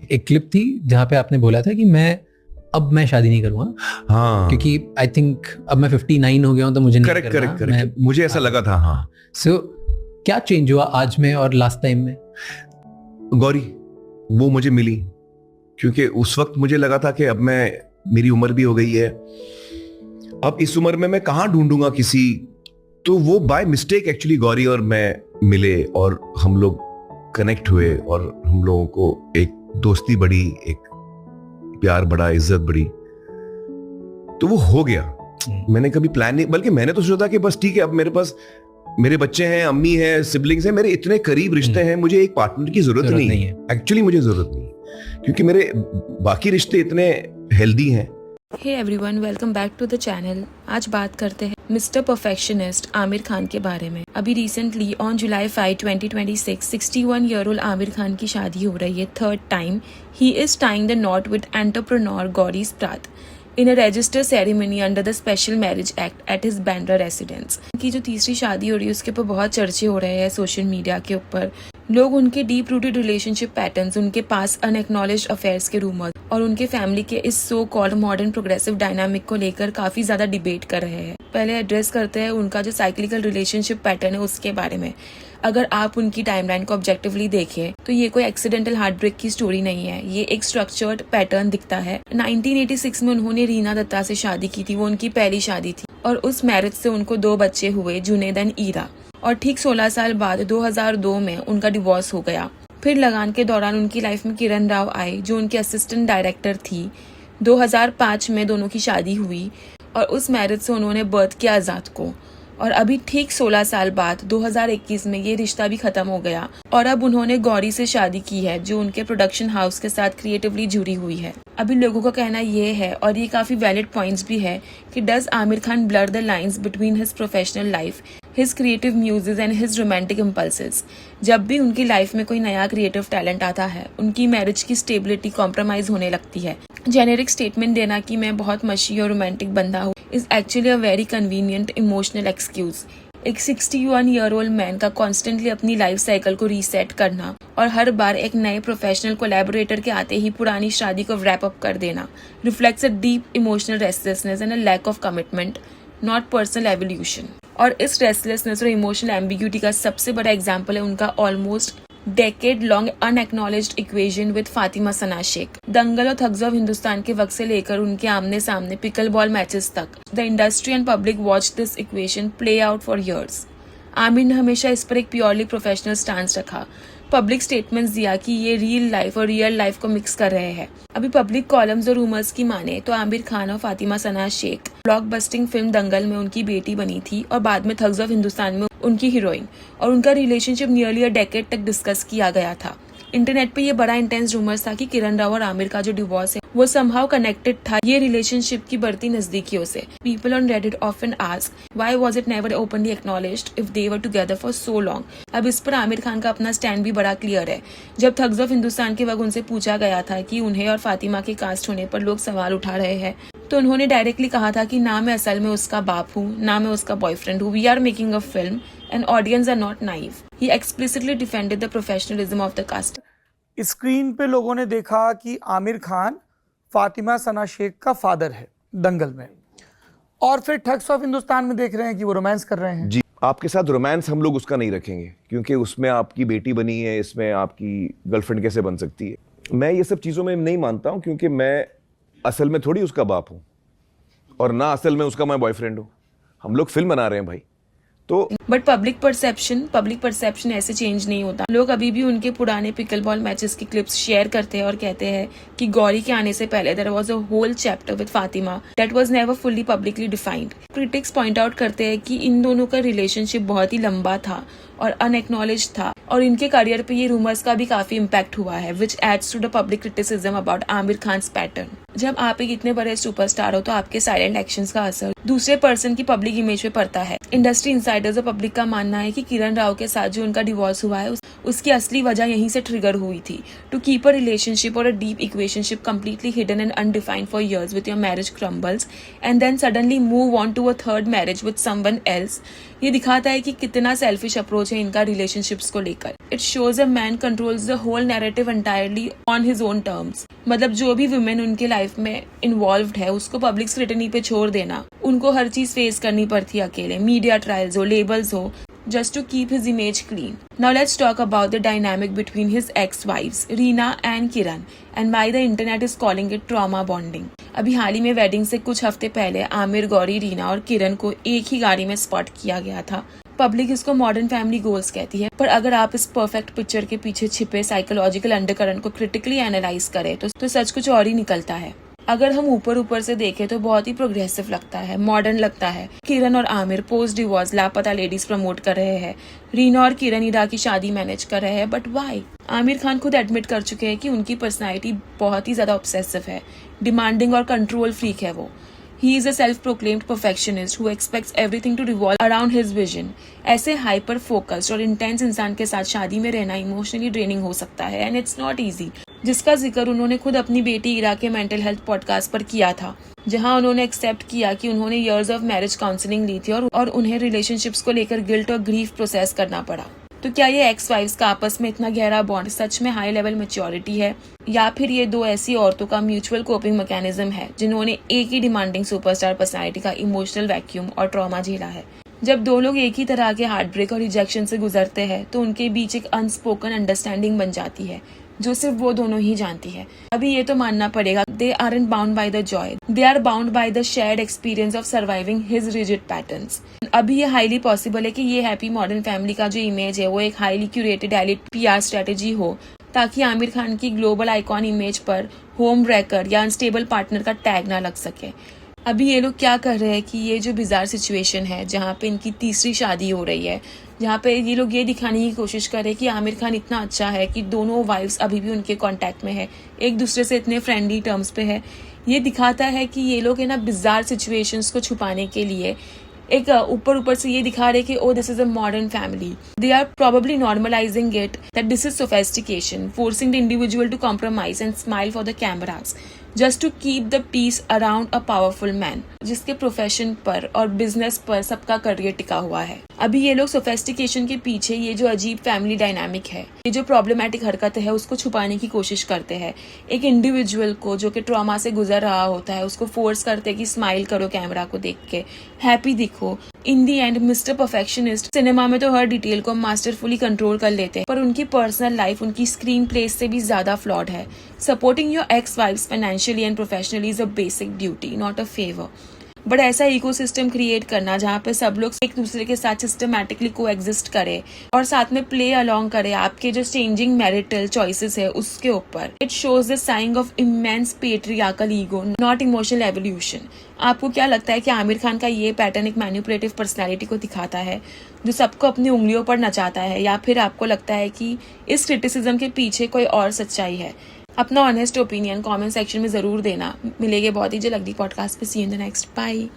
एक क्लिप थी जहाँ पे आपने बोला था कि मैं शादी नहीं करूंगा। हाँ, क्योंकि आई थिंक अब मैं 59 हो गया हूँ तो मुझे नहीं करेक्ट करना। करेक्ट करेक्ट, मुझे ऐसा लगा था। हाँ, सो क्या चेंज हुआ आज में और लास्ट टाइम में? गौरी वो मुझे मिली, क्योंकि उस वक्त मुझे लगा था कि अब मेरी उम्र भी हो गई है, अब इस उम्र में मैं कहाँ ढूंढूंगा किसी। तो वो बाय मिस्टेक एक्चुअली गौरी और मैं मिले और हम लोग कनेक्ट हुए और हम लोगों को एक दोस्ती बढ़ी, एक प्यार बढ़ा, इज्जत बढ़ी, तो वो हो गया। मैंने कभी प्लान नहीं, बल्कि मैंने तो सोचा था कि बस ठीक है, अब मेरे पास मेरे बच्चे हैं, अम्मी है, सिबलिंग्स हैं, मेरे इतने करीब रिश्ते हैं, मुझे एक पार्टनर की जरूरत नहीं है। एक्चुअली मुझे जरूरत नहीं, क्योंकि मेरे बाकी रिश्ते इतने हेल्दी हैं। Hey everyone, welcome back to the channel. आज बात करते हैं मिस्टर परफेक्शनिस्ट आमिर खान के बारे में। अभी recently on July 5, 2026 61 year old Aamir Khan की शादी हो रही है, third time. He is tying the knot with entrepreneur Gauri Spratt in a register ceremony under the special marriage act at his Bandra residence. की जो तीसरी शादी हो रही है उसके ऊपर बहुत चर्चे हो रहे हैं सोशल मीडिया के ऊपर। लोग उनके डीप रूटेड रिलेशनशिप पैटर्न्स, उनके पास अनएक्नॉलेज्ड अफेयर्स के रूमर और उनके फैमिली के इस so called modern progressive dynamic को लेकर काफी ज्यादा डिबेट कर रहे हैं। पहले एड्रेस करते हैं उनका जो साइक्लिकल रिलेशनशिप पैटर्न है उसके बारे में। अगर आप उनकी टाइमलाइन को ऑब्जेक्टिवली देखें तो ये कोई एक्सीडेंटल हार्ट ब्रेक की स्टोरी नहीं है, ये एक स्ट्रक्चर्ड पैटर्न दिखता है। 1986 में उन्होंने रीना दत्ता से शादी की थी, वो उनकी पहली शादी थी और उस मैरिज से उनको 2 बच्चे हुए, जुनैद एंड ईरा। और ठीक 16 साल बाद 2002 में उनका डिवोर्स हो गया। फिर लगान के दौरान उनकी लाइफ में किरण राव आई जो उनकी असिस्टेंट डायरेक्टर थी। 2005 में दोनों की शादी हुई और उस मैरिज से उन्होंने बर्थ किया आजाद को। और अभी ठीक 16 साल बाद 2021 में ये रिश्ता भी खत्म हो गया और अब उन्होंने गौरी से शादी की है जो उनके प्रोडक्शन हाउस के साथ क्रिएटिवली जुड़ी हुई है। अभी लोगों का कहना ये है, और ये काफी वैलिड पॉइंट्स भी है, कि does Aamir Khan blur the lines between his professional life, his creative Muses and his romantic impulses. जब भी उनकी लाइफ में कोई नया क्रिएटिव टैलेंट आता है उनकी मैरिज की स्टेबिलिटी कॉम्प्रोमाइज होने लगती है। जेनेरिक स्टेटमेंट देना कि मैं बहुत मशी और रोमांटिक बंदा हूँ is actually a very convenient emotional excuse. एक 61 ईयर ओल्ड मैन का कॉन्स्टेंटली अपनी लाइफ साइकिल को रीसेट करना और हर बार एक नए प्रोफेशनल कोलैबोरेटर के आते ही पुरानी शादी को रैप अप कर देना reflects a deep emotional restlessness and a lack of commitment, not personal evolution. और इस रेस्टलेसनेस और इमोशनल एम्बिग्यूटी का सबसे बड़ा एग्जाम्पल है उनका almost decade long unacknowledged equation with Fatima Sana Shaikh. Dangal और थग्स ऑफ हिंदुस्तान के वक्त से लेकर उनके आमने सामने पिकल बॉल मैचेस तक the industry and public watch this equation play out for years. Aamir ने हमेशा इस पर एक प्योरली प्रोफेशनल स्टांस रखा, पब्लिक स्टेटमेंट्स दिया कि ये रियल लाइफ और रियल लाइफ को मिक्स कर रहे हैं। अभी पब्लिक कॉलम्स और रूमर्स की माने तो आमिर खान और फातिमा सना शेख ब्लॉकबस्टिंग फिल्म दंगल में उनकी बेटी बनी थी और बाद में थग्स ऑफ हिंदुस्तान में उनकी हीरोइन, और उनका रिलेशनशिप नियरली अ डेकेड तक डिस्कस किया गया था। इंटरनेट पे ये बड़ा इंटेंस रूमर्स था कि किरण राव और आमिर का जो डिवोर्स है वो समहाउ कनेक्टेड था ये रिलेशनशिप की बढ़ती नजदीकियों से। People on Reddit often ask why was it never openly acknowledged if they were together for so long. अब इस पर आमिर खान का अपना स्टैंड भी बड़ा क्लियर है। जब थग्स ऑफ हिंदुस्तान के वक्त उनसे पूछा गया था कि उन्हें और फातिमा के कास्ट होने पर लोग सवाल उठा रहे हैं तो उन्होंने डायरेक्टली कहा था कि ना मैं असल में उसका बाप हूँ, ना मैं उसका बॉयफ्रेंड हूँ। We are making a film and audience are not naive. He explicitly defended the professionalism of the cast. Screen पे लोगों ने देखा कि आमिर खान फातिमा सना शेख का फादर है दंगल में, और फिर ठग्स ऑफ हिंदुस्तान में देख रहे हैं कि वो रोमांस कर रहे हैं। जी, आपके साथ रोमांस हम लोग उसका नहीं रखेंगे क्योंकि उसमें आपकी बेटी बनी है, इसमें आपकी गर्लफ्रेंड कैसे बन सकती है। मैं ये सब चीज़ों में नहीं मानता हूँ क्योंकि मैं असल में थोड़ी उसका बाप हूँ और ना असल में उसका मैं बॉयफ्रेंड हूँ। हम लोग फिल्म बना रहे हैं भाई। तो बट पब्लिक परसेप्शन ऐसे चेंज नहीं होता। लोग अभी भी उनके पुराने पिकल बॉल मैचेस की क्लिप्स शेयर करते हैं और कहते हैं कि गौरी के आने से पहले there was a whole chapter with Fatima that was never fully publicly defined. Critics point out करते हैं कि इन दोनों का रिलेशनशिप बहुत ही लंबा था और अनएक्नॉलेज्ड था और इनके करियर पे ये रूमर्स का भी काफी इम्पैक्ट हुआ है which adds to the public criticism about Aamir Khan's pattern. जब आप एक इतने बड़े सुपरस्टार हो तो आपके साइलेंट एक्शंस का असर दूसरे पर्सन की पब्लिक इमेज पे पड़ता है। इंडस्ट्री इंसाइडर्स और पब्लिक का मानना है कि किरण राव के साथ जो उनका डिवोर्स हुआ है उसकी असली वजह यहीं से ट्रिगर हुई थी। टू कीप अ रिलेशनशिप और a deep equationship completely hidden and undefined for years with your marriage crumbles and then suddenly move on to a third marriage with someone else. ये दिखाता है कि कितना सेल्फिश अप्रोच है इनका relationships को लेकर। It shows a man controls the whole narrative entirely on his own terms. मतलब जो भी वुमेन उनके लाइफ में इन्वॉल्व्ड है उसको पब्लिक स्क्रूटिनी पे छोड़ देना, उनको हर चीज फेस करनी पड़ती है अकेले, मीडिया ट्रायल्स हो, लेबल्स हो, just to keep his image clean. Now let's talk about the dynamic between his ex-wives, Reena and Kiran, and why the internet is calling it trauma bonding. अभी हाल ही में wedding से कुछ हफ्ते पहले आमिर, गौरी, रीना और किरण को एक ही गाड़ी में स्पॉट किया गया था। पब्लिक इसको मॉडर्न फैमिली गोल्स कहती है, पर अगर आप इस परफेक्ट पिक्चर के पीछे छिपे साइकोलॉजिकल अंडरकरंट को क्रिटिकली एनालाइज करें तो सच कुछ और ही निकलता है। अगर हम ऊपर से देखें तो बहुत ही प्रोग्रेसिव लगता है, मॉडर्न लगता है। किरण और आमिर पोस्ट डिवोर्स लापता लेडीज प्रमोट कर रहे हैं, रीना और किरण ईरा की शादी मैनेज कर रहे हैं, बट वाई? आमिर खान खुद एडमिट कर चुके हैं कि उनकी पर्सनालिटी बहुत ही ज्यादा ऑब्सेसिव है, डिमांडिंग और कंट्रोल फ्रीक है वो। He is a self-proclaimed perfectionist who expects everything to revolve around his vision. ऐसे हाइपर फोकस्ड और इंटेंस इंसान के साथ शादी में रहना इमोशनली ड्रेनिंग हो सकता है, एंड इट्स नॉट इजी, जिसका जिक्र उन्होंने खुद अपनी बेटी इरा के मेंटल हेल्थ पॉडकास्ट पर किया था, जहां उन्होंने एक्सेप्ट किया कि उन्होंने इयर्स ऑफ मैरिज काउंसलिंग ली थी और उन्हें रिलेशनशिप्स को लेकर गिल्ट और ग्रीफ प्रोसेस करना पड़ा। तो क्या ये एक्स वाइफ्स का आपस में इतना गहरा बॉन्ड सच में हाई लेवल मैच्योरिटी है, या फिर ये दो ऐसी औरतों का म्यूचुअल कोपिंग मैकेनिज्म है जिन्होंने एक ही डिमांडिंग सुपरस्टार पर्सनालिटी का इमोशनल वैक्यूम और ट्रॉमा झेला है? जब दो लोग एक ही तरह के हार्ट ब्रेक और रिजेक्शन से गुजरते हैं तो उनके बीच एक अनस्पोकन अंडरस्टैंडिंग बन जाती है जो सिर्फ वो दोनों ही जानती है। अभी ये तो मानना पड़ेगा, they aren't bound by the joy, they are bound by the shared experience of surviving his rigid patterns. अभी ये हाईली पॉसिबल है कि ये हैप्पी मॉडर्न फैमिली का जो इमेज है वो एक highly curated elite PR strategy हो, ताकि आमिर खान की ग्लोबल आइकॉन इमेज पर होम ब्रेकर या अनस्टेबल पार्टनर का टैग ना लग सके। अभी ये लोग क्या कर रहे हैं कि ये जो बिजार सिचुएशन है जहाँ पे इनकी तीसरी शादी हो रही है, जहाँ पे ये लोग ये दिखाने की कोशिश कर रहे हैं कि आमिर खान इतना अच्छा है कि दोनों वाइफ्स अभी भी उनके कांटेक्ट में है, एक दूसरे से इतने फ्रेंडली टर्म्स पे है, ये दिखाता है कि ये लोग है ना बिजार सिचुएशंस को छुपाने के लिए एक ऊपर से ये दिखा रहे कि oh this is a modern family. They are probably normalizing it that this is sophistication, forcing the individual to compromise and smile for the cameras just to keep the peace around a powerful man, जिसके profession पर और business पर सबका career टिका हुआ है। अभी ये लोग सोफिस्टिकेशन के पीछे ये जो अजीब फैमिली डायनामिक है, ये जो प्रॉब्लमैटिक हरकत है, उसको छुपाने की कोशिश करते हैं। एक इंडिविजुअल को जो कि ट्रॉमा से गुजर रहा होता है उसको फोर्स करते हैं कि स्माइल करो कैमरा को देख के, हैप्पी दिखो। In the end Mr Perfectionist cinema में तो हर डिटेल को मास्टरफुली कंट्रोल कर लेते हैं, पर उनकी पर्सनल लाइफ उनकी स्क्रीन प्ले से भी ज्यादा फ्लॉड है। Supporting your ex wives financially and professionally is a basic duty, not a favour. But ऐसा इकोसिस्टम क्रिएट करना जहाँ पे सब लोग एक दूसरे के साथ सिस्टमैटिकली को एग्जिस्ट करे और साथ में प्ले अलोंग करे आपके जो चेंजिंग मैरिटल चॉइसेस है उसके ऊपर, it shows the sign of immense patriarchal ego, not emotional evolution. आपको क्या लगता है कि आमिर खान का ये पैटर्न एक मैनिपुलेटिव पर्सनैलिटी को दिखाता है जो सबको अपनी उंगलियों पर नचाता है, या फिर आपको लगता है कि इस क्रिटिसिज्म के पीछे कोई और सच्चाई है? अपना ऑनेस्ट ओपिनियन कमेंट सेक्शन में जरूर देना। मिलेंगे बहुत ही जल्द अगली पॉडकास्ट पे। See you in the next, bye.